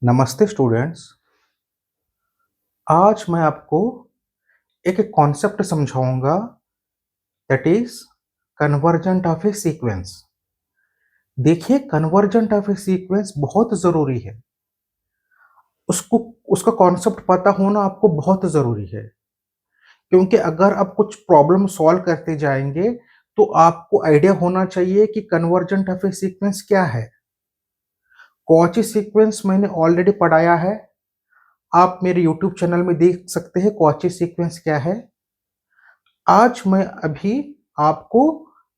नमस्ते स्टूडेंट्स। आज मैं आपको एक कॉन्सेप्ट समझाऊंगा, that is convergent of a sequence. देखिए, कन्वर्जेंट ऑफ ए सीक्वेंस बहुत ज़रूरी है। उसको उसका कॉन्सेप्ट पता होना आपको बहुत ज़रूरी है, क्योंकि अगर आप कुछ प्रॉब्लम सॉल्व करते जाएंगे तो आपको आइडिया होना चाहिए कि कन्वर्जेंट ऑफ ए सीक्वेंस क्या है। कॉची सीक्वेंस मैंने ऑलरेडी पढ़ाया है, आप मेरे यूट्यूब चैनल में देख सकते हैं कॉची सीक्वेंस क्या है। आज मैं अभी आपको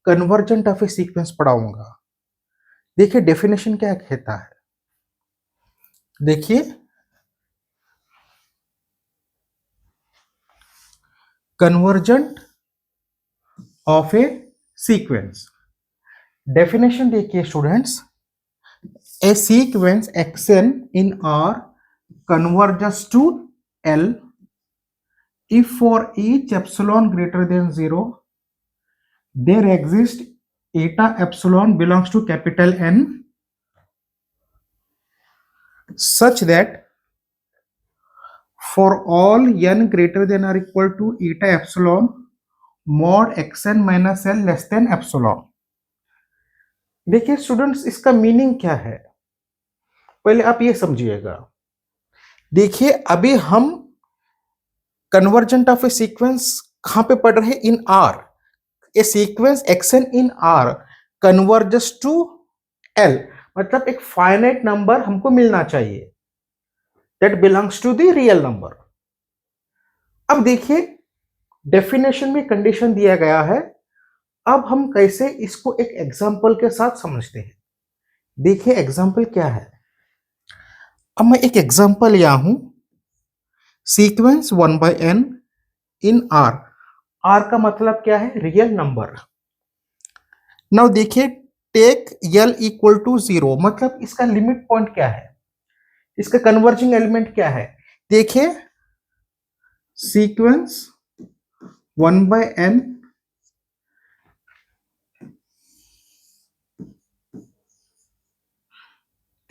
कन्वर्जेंट ऑफ ए सीक्वेंस पढ़ाऊंगा। देखिए डेफिनेशन क्या कहता है। देखिए, convergent of a sequence definition देखिए students. A sequence x n in R converges to L if for each epsilon greater than 0 there exists eta epsilon belongs to capital N such that for all n greater than or equal to eta epsilon mod xn minus l less than epsilon। देखिए students, इसका meaning क्या है, पहले आप ये समझिएगा। देखिए, अभी हम कन्वर्जेंट ऑफ ए सीक्वेंस कहां पे पढ़ रहे हैं? In R. A sequence xn in R converges to l, मतलब एक फाइनाइट नंबर हमको मिलना चाहिए that belongs to the real number. अब देखिए, डेफिनेशन में कंडीशन दिया गया है। अब हम कैसे इसको एक एग्जांपल के साथ समझते हैं। देखिए एग्जांपल क्या है। अब मैं एक एग्जांपल लिया हूं, sequence 1/n in are. Are का मतलब क्या है? Real number. नाउ देखिए, टेक l इक्वल टू 0, मतलब इसका लिमिट पॉइंट क्या है, इसका कन्वर्जिंग एलिमेंट क्या है। देखिए, सीक्वेंस 1/n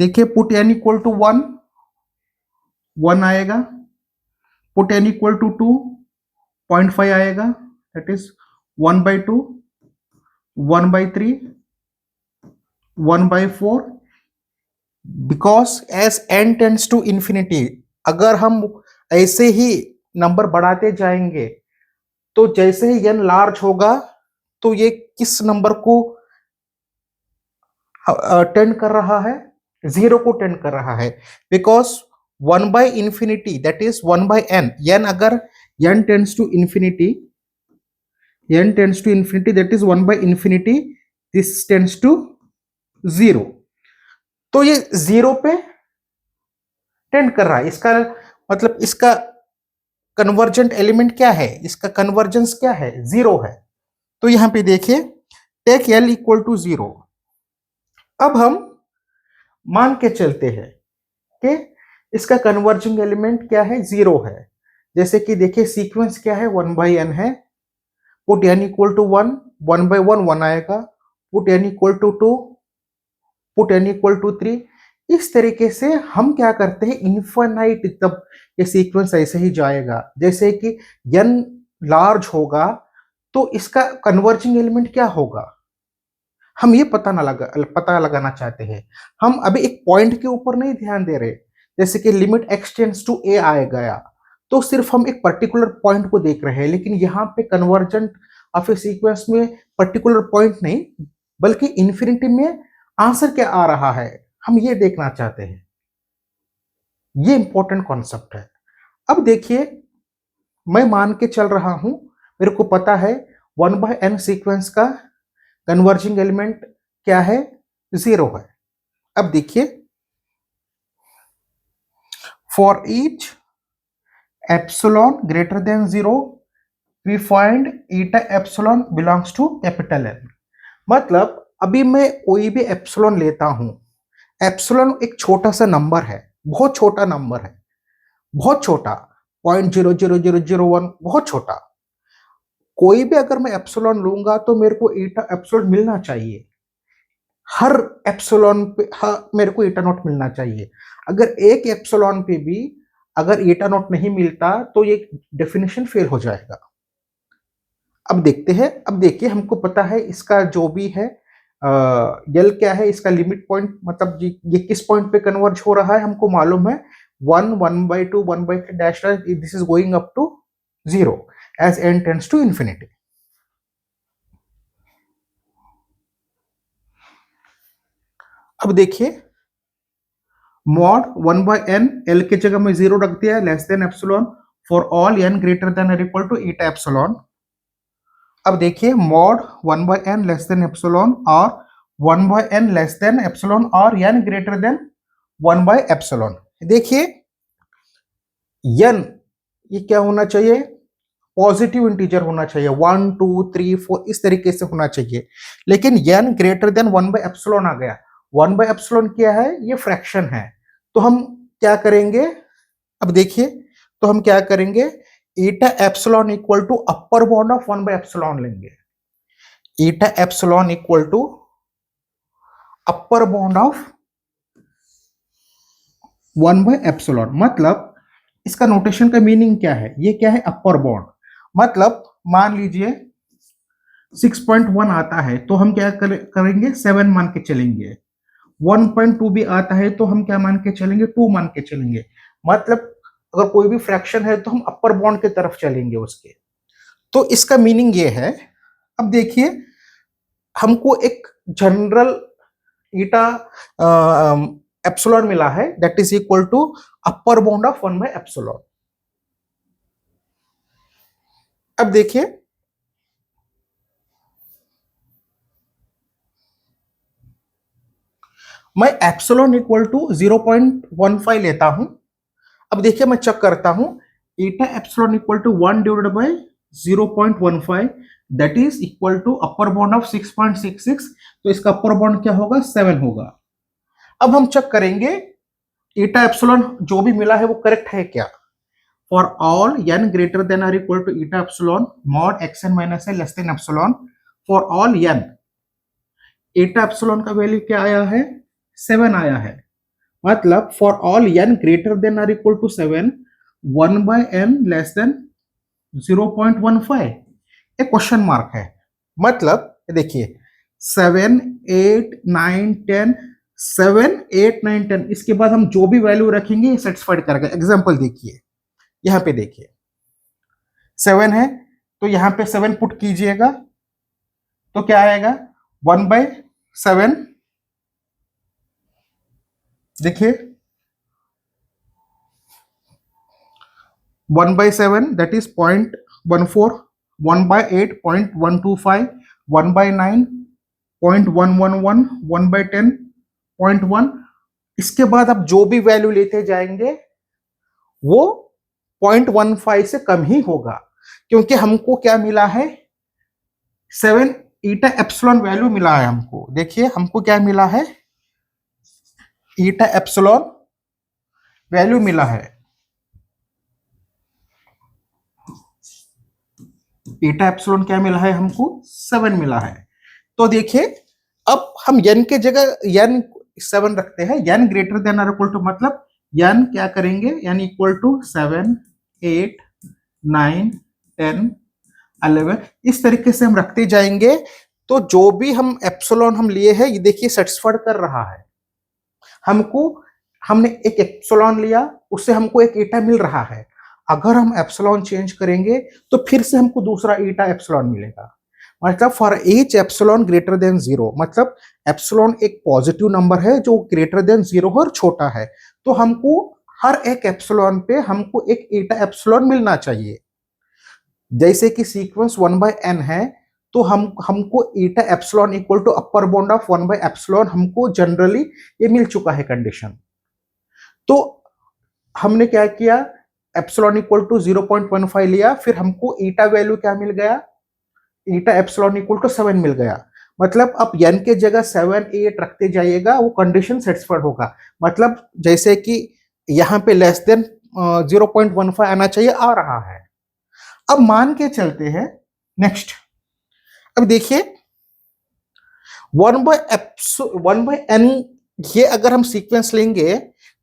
देखिए, पुट n इक्वल टू 1 1 आएगा, पुट n इक्वल टू 2 0.5 आएगा, that is 1/2 1/3 1/4। Because as n tends to infinity, अगर हम ऐसे ही नंबर बढ़ाते जाएंगे तो जैसे ही n लार्ज होगा तो ये किस नंबर को टेंड कर रहा है? 0 को टेंड कर रहा है। Because 1/infinity that is 1/n, n अगर n tends to infinity, n tends to infinity that is 1/infinity, this tends to 0, तो ये 0 पे टेंड कर रहा है। इसका मतलब इसका कन्वर्जेंट एलिमेंट क्या है, इसका कन्वर्जेंस क्या है? 0 है। तो यहां पे देखिए, टेक l इक्वल टू 0। अब हम मान के चलते हैं कि इसका कन्वर्जिंग एलिमेंट क्या है? 0 है। जैसे कि देखिए, सीक्वेंस क्या है? 1/n है। पुट n इक्वल टू 1 1/1 1 आएगा, put n equal to 2 put n equal to 3। इस तरीके से हम क्या करते हैं, इन्फाइनाइट तब ये सीक्वेंस ऐसे ही जाएगा। जैसे कि n लार्ज होगा तो इसका कन्वर्जिंग एलिमेंट क्या होगा, हम ये पता लगाना चाहते हैं। हम अभी एक पॉइंट के ऊपर नहीं ध्यान दे रहे। जैसे कि limit x tends to a आ गया तो सिर्फ हम एक पर्टिकुलर पॉइंट को देख रहे हैं, लेकिन यहाँ पे कन्वर्जेंट ऑफ ए सीक्वेंस में पर्टिकुलर पॉइंट नहीं, बल्कि इंफिनिटी में आंसर क्या आ रहा है, हम ये देखना चाहते हैं। ये इंपॉर्टेंट कॉन्सेप्ट है। अब देखिए, मैं मान के चल रहा हूं, मेरे को पता है 1/n सीक्वेंस का कन्वर्जिंग एलिमेंट क्या है? 0 है। अब देखिए, for each epsilon greater than 0 we find eta epsilon belongs to capital N। मतलब अभी मैं कोई भी एप्सिलॉन लेता हूं, एप्सिलॉन एक छोटा सा नंबर है, बहुत छोटा नंबर है, बहुत छोटा, 0.00001, बहुत छोटा। कोई भी अगर मैं एप्सिलॉन लूंगा तो मेरे को ईटा एप्सिलॉन मिलना चाहिए। हर एप्सिलॉन पे मेरे को ईटा नॉट मिलना चाहिए। अगर एक एप्सिलॉन पे भी अगर ईटा नॉट नहीं मिलता तो ये डेफिनेशन फेल हो जाएगा। अब देखते हैं, अब देखिए हमको पता है इसका जो भी है यल क्या है, इसका लिमिट पॉइंट मतलब ये किस पॉइंट पे कन्वर्ज हो रहा है हमको मालूम है, 1, 1/2, 1/3 dash dash, this is going up to 0 as n tends to infinity. अब देखिए मॉड 1/n, एल की जगह में 0 रख दिया है, less than epsilon for all n greater than और इक्वल टू ईटा एप्सिलॉन। अब देखिए mod 1/n less than epsilon और 1/n लेस देन एप्सिलॉन और n ग्रेटर देन 1/एप्सिलॉन। देखिए n ये क्या होना चाहिए, पॉजिटिव इंटीजर होना चाहिए, 1 2 3 4 इस तरीके से होना चाहिए, लेकिन n ग्रेटर देन 1/एप्सिलॉन आ गया। 1/एप्सिलॉन क्या है, ये फ्रैक्शन है। तो हम क्या करेंगे, अब देखिए तो हम क्या करेंगे, eta epsilon equal to upper bound of one by epsilon लेंगे। Eta epsilon equal to upper bound of one by epsilon. मतलब इसका नोटेशन का मीनिंग क्या है, ये क्या है अपर बाउंड, मतलब मान लीजिए 6.1 आता है तो हम क्या करेंगे 7 मान के चलेंगे। 1.2 भी आता है तो हम क्या मान के चलेंगे, 2 मान के चलेंगे। मतलब अगर कोई भी फ्रैक्शन है तो हम अपर बाउंड की तरफ चलेंगे उसके। तो इसका मीनिंग ये है। अब देखिए हमको एक जनरल ईटा एप्सिलॉन मिला है that is equal to upper bound of one by epsilon. अब देखिए मैं एप्सिलॉन इक्वल टू 0.15 लेता हूं। अब देखिए मैं चेक करता हूं, eta epsilon equal to 1 divided by 0.15 that is equal to upper bound of 6.66। तो इसका अपर बाउंड क्या होगा, 7 होगा। अब हम चेक करेंगे ईटा एप्सिलॉन जो भी मिला है वो करेक्ट है क्या। For all n greater than और equal to eta epsilon mod xn minus है less than epsilon for all n, eta epsilon का वैल्यू क्या आया है, 7 आया है। मतलब for all n greater than और equal to 7, 1/n less than 0.15, एक क्वेश्चन मार्क है। मतलब देखिए 7 8 9 10, 7 8 9 10 इसके बाद हम जो भी वैल्यू रखेंगे सेटिस्फाइड करेगा। एग्जांपल देखिए, यहां पे देखिए 7 है तो यहां पे 7 पुट कीजिएगा तो क्या आएगा 1/7। देखिए 1/7 दैट इज 0.14, 1/8 0.125, 1/9 0.111, 1/10 0.1। इसके बाद आप जो भी वैल्यू लेते जाएंगे वो 0.15 से कम ही होगा, क्योंकि हमको क्या मिला है 7 ईटा एप्सिलॉन वैल्यू मिला है हमको। देखिए हमको क्या मिला है, ईटा एप्सिलॉन वैल्यू मिला है, ईटा एप्सिलॉन क्या मिला है हमको, 7 मिला है। तो देखिए अब हम n के जगह n 7 रखते हैं, n ग्रेटर देन और इक्वल टू मतलब n क्या करेंगे, n इक्वल टू 7 8 9 10 11 इस तरीके से हम रखते जाएंगे। तो जो भी हम एप्सिलॉन हम लिए हैं ये देखिए सेटिस्फाइड कर रहा है हमको। हमने एक एप्सिलॉन लिया उससे हमको एक ईटा मिल रहा है, अगर हम एप्सिलॉन चेंज करेंगे तो फिर से हमको दूसरा ईटा एप्सिलॉन मिलेगा। मतलब for each epsilon greater than 0, मतलब एप्सिलॉन एक पॉजिटिव नंबर है जो ग्रेटर देन 0 और छोटा है, तो हमको हर एक एप्सिलॉन पे हमको एक ईटा एप्सिलॉन मिलना चाहिए। जैसे कि सीक्वेंस 1/n है तो हमको eta epsilon equal to upper bound of one by epsilon हमको जनरली ये मिल चुका है कंडीशन। तो हमने क्या किया, एप्सिलॉन इक्वल टू 0.15 लिया, फिर हमको ईटा वैल्यू क्या मिल गया, ईटा एप्सिलॉन इक्वल टू 7 मिल गया। मतलब आप n के जगह 7 8 रखते जाइएगा वो कंडीशन सेटिस्फाइड होगा। मतलब जैसे कि यहाँ पे लेस देन 0.15 आना चाहिए, आ रहा है। अब मान के चलते हैं नेक्स्ट। अब देखिए 1/n, ये अगर हम सीक्वेंस लेंगे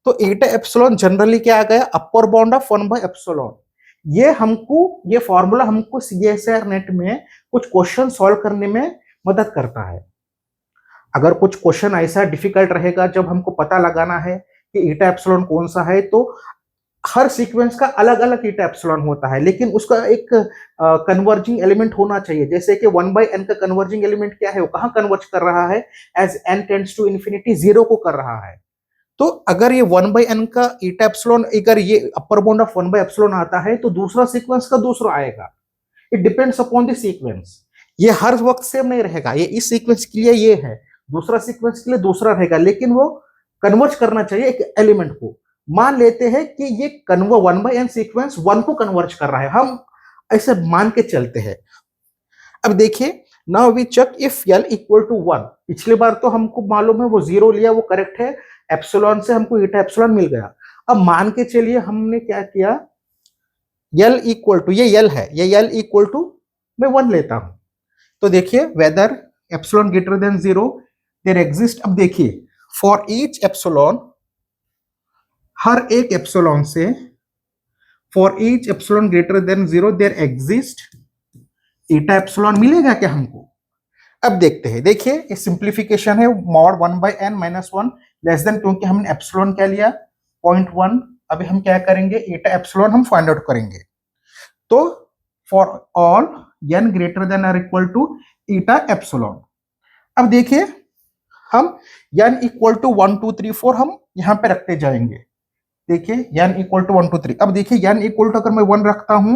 तो एटा एप्सिलॉन जनरली क्या आ गया, अपर बाउंड ऑफ 1/एप्सिलॉन। ये हमको, ये फॉर्मूला हमको सीएसआर नेट में कुछ क्वेश्चन सॉल्व करने में मदद करता है। अगर कुछ क्वेश्चन ऐसा डिफिकल्ट रहेगा जब हमको पता लगाना है कि ईटा एप्सिलॉन कौन सा है, तो हर सीक्वेंस का अलग अलग ईटा एप्सिलॉन होता है, लेकिन उसका एक कन्वर्जिंग एलिमेंट होना चाहिए। जैसे कि 1/n का कन्वर्जिंग एलिमेंट क्या है, वो कहां कन्वर्ज कर रहा है, as n tends to infinity 0 को कर रहा है। तो अगर ये 1/n का ईटा एप्सिलॉन, अगर ये अपर बाउंड ऑफ 1/एप्सिलॉन आता है, तो दूसरा सीक्वेंस का दूसरा आएगा। It depends upon the sequence. ये हर वक्त सेम नहीं रहेगा, ये इस सीक्वेंस के लिए ये है, दूसरा सीक्वेंस के लिए दूसरा रहेगा, लेकिन वो कन्वर्ज करना चाहिए एक एलिमेंट को। मान लेते हैं कि ये 1/n सीक्वेंस 1 को कन्वर्ज कर रहा है, हम ऐसे मान के चलते हैं। अब देखिए, now we check if l equal to 1। पिछली बार तो हमको मालूम है वो 0 लिया, वो करेक्ट है, एप्सिलॉन से हमको ईटा एप्सिलॉन मिल गया। अब मान के चलिए हमने क्या किया, l इक्वल टू, ये l है, ये l इक्वल टू मैं 1 लेता हूं। तो देखिए, whether epsilon greater than 0 there exist, अब देखिए फॉर ईच एप्सिलॉन, हर एक एप्सिलॉन से, for each epsilon greater than 0 there exist eta epsilon, मिलेगा क्या हमको। अब देखते हैं, देखिए ये सिंप्लीफिकेशन है, mod 1/n minus 1 less than, क्योंकि हमने एप्सिलॉन क्या लिया 0.1। अभी हम क्या करेंगे, ईटा एप्सिलॉन हम फाइंड आउट करेंगे। तो for all n greater than और इक्वल टू ईटा एप्सिलॉन। अब देखिए, हम n इक्वल टू 1 2 3 4 हम यहां पे रखते जाएंगे। देखिए n इक्वल टू 1 2 3, अब देखिए n इक्वल टू अगर मैं 1 रखता हूं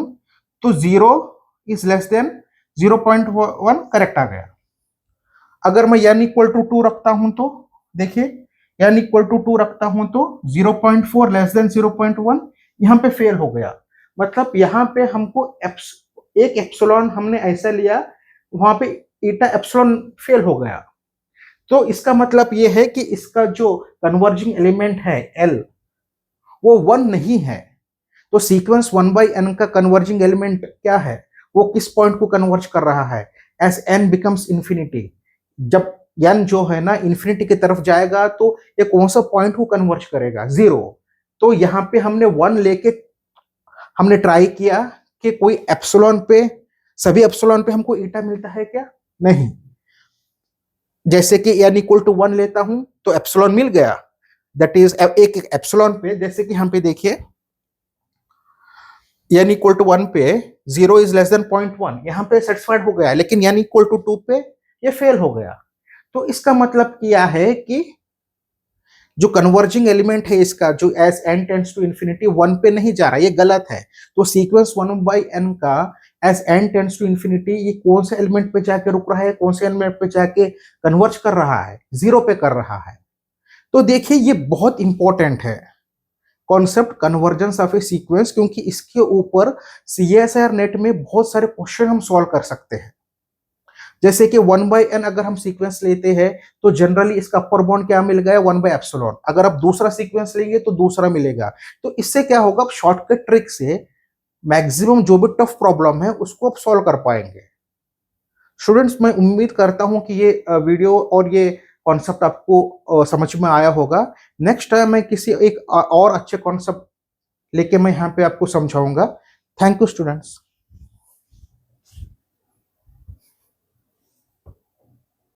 तो 0 इज लेस देन 0.1 करेक्ट आ गया। अगर मैं n इक्वल टू 2 रखता हूं तो देखिए, n इक्वल टू 2 रखता हूं तो 0.4 लेस देन 0.1 यहां पे फेल हो गया। मतलब यहां पे हमको एक एप्सिलॉन हमने ऐसा लिया, वहां पे ईटा एप्सिलॉन फेल हो गया। तो इसका मतलब ये है कि इसका जो कन्वर्जिंग एलिमेंट है l, वो 1 नहीं है। तो सीक्वेंस 1/n का कन्वर्जिंग एलिमेंट क्या है, वो किस पॉइंट को कन्वर्ज कर रहा है, एज n बिकम्स इंफिनिटी। जब n जो है ना इंफिनिटी की तरफ जाएगा तो ये कौन सा पॉइंट को कन्वर्ज करेगा, 0। तो यहाँ पे हमने 1 लेके हमने ट्राई किया कि कोई एप्सिलॉन पे, सभी एप्सिलॉन पे हमको ईटा मिलता है क्या, नहीं। जैसे कि n इक्वल टू 1 लेता हूं तो एप्सिलॉन मिल गया, दैट इज एक एप्सिलॉन पे, जैसे कि हम पे देखिए n इक्वल टू 1 पे 0 इज लेस देन 0.1, यहां पे सेटिस्फाइड हो गया, लेकिन n इक्वल टू 2 पे ये फेल हो गया। तो इसका मतलब क्या है कि जो कन्वर्जिंग एलिमेंट है इसका, जो as n tends to infinity 1 पे नहीं जा रहा, ये गलत है। तो सीक्वेंस 1/n का as n tends to infinity, ये कौन से एलिमेंट पे जाके रुक रहा है, कौन से एलिमेंट पे जाके कन्वर्ज कर रहा है, 0 पे कर रहा है। तो देखिए, ये बहुत इंपॉर्टेंट है concept convergence of a sequence, क्योंकि इसके ऊपर सीएसआर नेट में बहुत सारे क्वेश्चन हम सॉल्व कर सकते हैं। जैसे कि 1/n अगर हम सीक्वेंस लेते हैं तो जनरली इसका अपर बाउंड क्या मिल गया, 1/एप्सिलॉन। अगर आप दूसरा सीक्वेंस लेंगे तो दूसरा मिलेगा। तो इससे क्या होगा, शॉर्टकट ट्रिक से मैक्सिमम जो भी टफ प्रॉब्लम है उसको आप सॉल्व कर पाएंगे। स्टूडेंट्स, मैं उम्मीद करता हूं कि ये वीडियो और ये कॉन्सेप्ट आपको समझ में आया होगा। नेक्स्ट टाइम मैं किसी एक और अच्छे कॉन्सेप्ट लेके मैं यहाँ पे आपको समझाऊंगा। Thank you students.